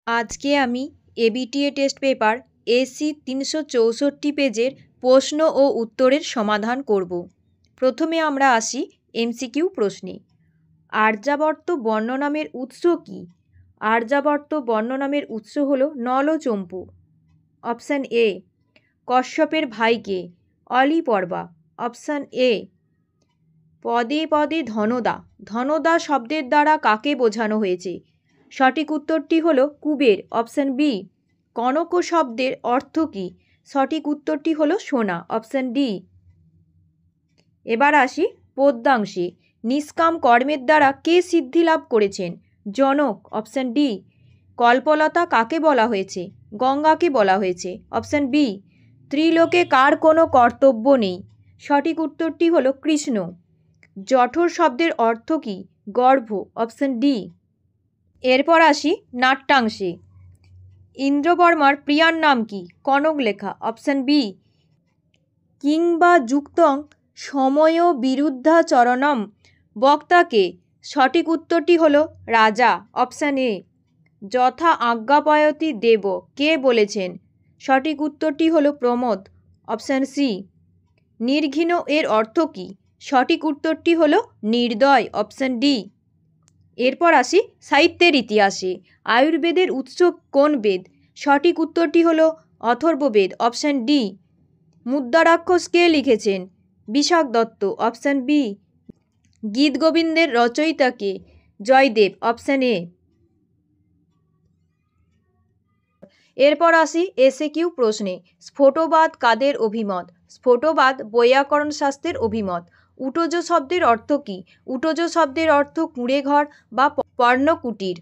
আজকে আমি ABTA test paper AC ৩৬৪ পেজের প্রশ্ন ও উত্তরের সমাধান করব। প্রথমে আমরা আসি এমসিকিউ প্রশ্নে। আর্যাবর্ত বর্ণনামের উৎস কী? আর্যাবর্ত বর্ণনামের উৎস হল নল ও চম্পু। Option A. কশ্যপের ভাইকে অলিপর্বা। Option A. পদে পদে ধনদা। ধনদা শব্দের দ্বারা কাকে বোঝানো হয়েছে? সঠিক উত্তরটি হল কুবের। Option B. কনক শব্দের অর্থ কী? সঠিক উত্তরটি হল সোনা। Option D. এবার আসি পদ্যাংশে। নিষ্কাম কর্মের দ্বারা কে সিদ্ধি লাভ করেছেন? জনক। Option D. কল্পলতা কাকে বলা হয়েছে? গঙ্গাকে বলা হয়েছে। Option B. ত্রিলোকে কার কোনো কর্তব্য নেই? সঠিক উত্তরটি হল কৃষ্ণ। জঠর শব্দের অর্থ কী? গর্ভ। Option D. এরপর আসি নাট্যাংশে। ইন্দ্রবর্মার প্রিয়ার নাম কি? কনকলেখা। Option B. কিংবা যুক্তং সময় বিরুদ্ধাচরণম বক্তাকে? সঠিক উত্তরটি হল রাজা। Option A. যথা আজ্ঞাপয়তি দেব কে বলেছেন? সঠিক উত্তরটি হল প্রমোদ। Option C. নির্ঘৃণ এর অর্থ কী? সঠিক উত্তরটি হল নির্দয়। Option D. এরপর আসি সাহিত্যের ইতিহাসে। আয়ুর্বেদের উৎস কোন বেদ? সঠিক উত্তরটি হল অথর্ববেদ। Option D. মুদ্রারাক্ষস কে লিখেছেন? বিশাখ দত্ত। Option B. গীতগোবিন্দের রচয়িতা কে? জয়দেব। Option A. এরপর আসি এসএকিউ প্রশ্নে। স্ফোটবাদ কাদের অভিমত? স্ফোটবাদ বৈয়াকরণ শাস্ত্রের অভিমত। উটজ শব্দের অর্থ কী? উটজ শব্দের অর্থ কুঁড়েঘর বা পর্ণকুটির।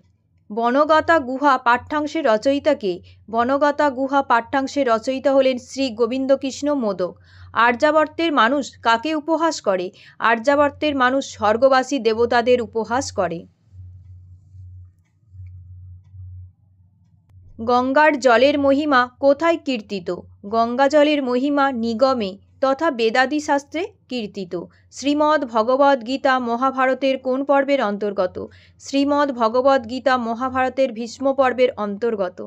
বনগাতা গুহা পাঠ্যাংশের রচয়িতা কে? বনগাতা গুহা পাঠ্যাংশের রচয়িতা হলেন শ্রী গোবিন্দকৃষ্ণ মোদক। আর্যাবর্তের মানুষ কাকে উপহাস করে? আর্যাবর্তের মানুষ স্বর্গবাসী দেবতাদের উপহাস করে। গঙ্গার জলের মহিমা কোথায় কীর্তিত? গঙ্গা জলের মহিমা নিগমে তথা বেদাদি শাস্ত্রে কীর্তিত। শ্রীমদ্ ভগবদ্গীতা মহাভারতের কোন পর্বের অন্তর্গত? শ্রীমদ্ ভগবদ্গীতা মহাভারতের ভীষ্ম পর্বের অন্তর্গত।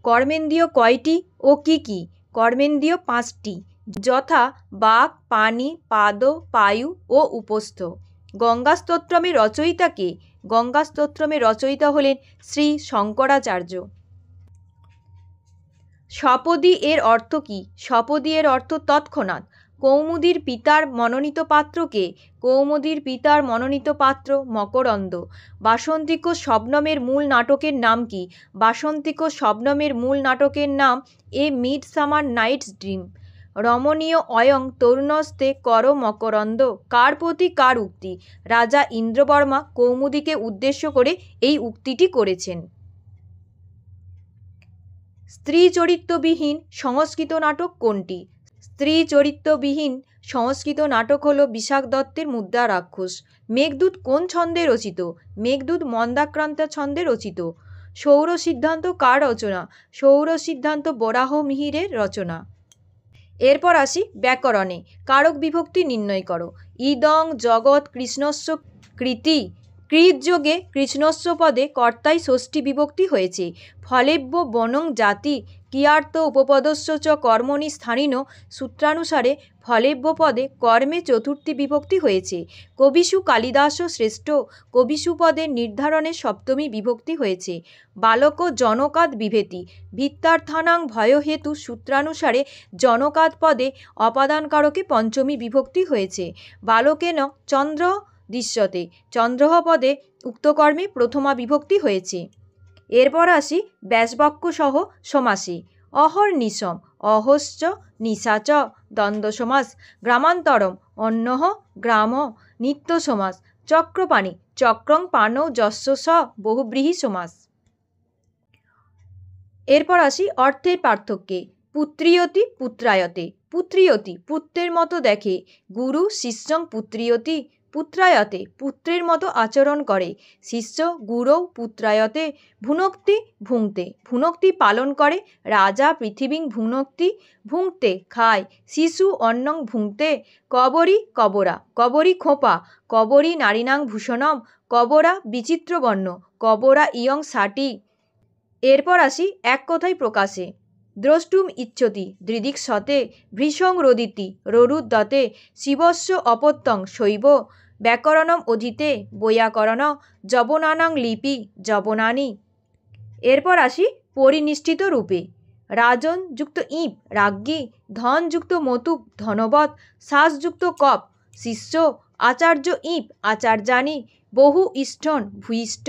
কর্মেন্দ্রিয় কয়টি ও কী কী? কর্মেন্দ্রিয় 5টি, যথা বাক, পানি, পাদ, পায়ু ও উপস্থ। গঙ্গাস্তোত্রমের রচয়িতা কে? গঙ্গাস্তোত্রমের রচয়িতা হলেন শ্রী শঙ্করাচার্য। সপদী এর অর্থ কী? সপদী এর অর্থ তৎক্ষণাৎ। কৌমুদীর পিতার মনোনীত পাত্র কে? কৌমুদীর পিতার মনোনীত পাত্র মকরন্দ। বাসন্তিক শবনমের মূল নাটকের নাম কি? বাসন্তিক শবনমের মূল নাটকের নাম এ মিডসামার নাইটস ড্রিম। রমণীয় অয়ং তরুণস্তে কর মকরন্দ কার প্রতি কার উক্তি? রাজা ইন্দ্রবর্মা কৌমুদীকে উদ্দেশ্য করে এই উক্তিটি করেছেন। স্ত্রী চরিত্রবিহীন সংস্কৃত নাটক কোনটি? স্ত্রী চরিত্রবিহীন সংস্কৃত নাটক হল বিশাখ দত্তের মুদ্রারাক্ষস। মেঘদূত কোন ছন্দে রচিত? মেঘদূত মন্দাক্রান্তা ছন্দে রচিত। সৌর সিদ্ধান্ত কার রচনা? সৌর সিদ্ধান্ত বরাহ মিহিরের রচনা। এরপর আসি ব্যাকরণে। কারক বিভক্তি নির্ণয় করো। ইদং জগৎ কৃষ্ণস্য কৃতি। কৃতযোগে কৃষ্ণস্য পদে কর্তায় ষষ্ঠী বিভক্তি হয়েছে। ফলেব্য বনং জাতি ক্রিয়ার্থ উপপদস্য চ কর্মণি স্থানীন সূত্রানুসারে ফলেব্য পদে কর্মে চতুর্থী বিভক্তি হয়েছে। কবিষু কালিদাস শ্রেষ্ঠ কবিষু পদের নির্ধারণে সপ্তমী বিভক্তি হয়েছে। বালক জনকাদ বিভেতি ভিত্তার্থানাং ভয়হেতু সূত্রানুসারে জনকাদ পদে অপাদানকারকে পঞ্চমী বিভক্তি হয়েছে। বালকেন চন্দ্র দৃশ্যতে চন্দ্রহ পদে উক্ত কর্মে প্রথমা বিভক্তি হয়েছে। এরপর আসি ব্যাসবাক্য সহ সমাসে। অহর্নিশম অহশ্চ নিশাচ দ্বন্দ্ব সমাস। গ্রামান্তরম অন্যঃ গ্রাম নিত্য সমাস। চক্রপাণি চক্রং পাণৌ যস্য স বহুব্রীহি সমাস। এরপর আসি অর্থের পার্থক্যে। পুত্রিয়তি পুত্রায়তে। পুত্রিয়তি পুত্রের মতো দেখে। গুরু শিষ্যং পুত্রিয়তি পুত্রায়তে পুত্রের মতো আচরণ করে। শিষ্য গুরৌ পুত্রায়তে ভুনক্তি ভুঙ্ক্তে ভুনক্তি পালন করে। রাজা পৃথিবীং ভুনক্তি ভুঙ্ক্তে খায়। শিশু অন্নং ভুঙ্ক্তে। কবরী কবরা কবরী খোঁপা। কবরী নারীণাং ভূষণম। কবরা বিচিত্রবর্ণ। কবরা ইয়ং ষাটি। এরপর আসি এক কথায় প্রকাশে। দ্রষ্টুম ইচ্ছতি দৃদিক সতে ভৃশং রোদিতি ররুদ্যতে শিবস্য অপত্যং শৈব ব্যাকরণম অধীতে বৈয়াকরণ যবনানাং লিপি যবনানি। এরপর আসি পরিনিষ্ঠিত রূপে। রাজন যুক্ত ইপ রাজ্ঞী, ধন যুক্ত মতুপ ধনবৎ, শ্বাসযুক্ত কপ শিষ্য, আচার্য ইপ আচার্যানি, বহু ইষ্ঠন ভূয়িষ্ঠ।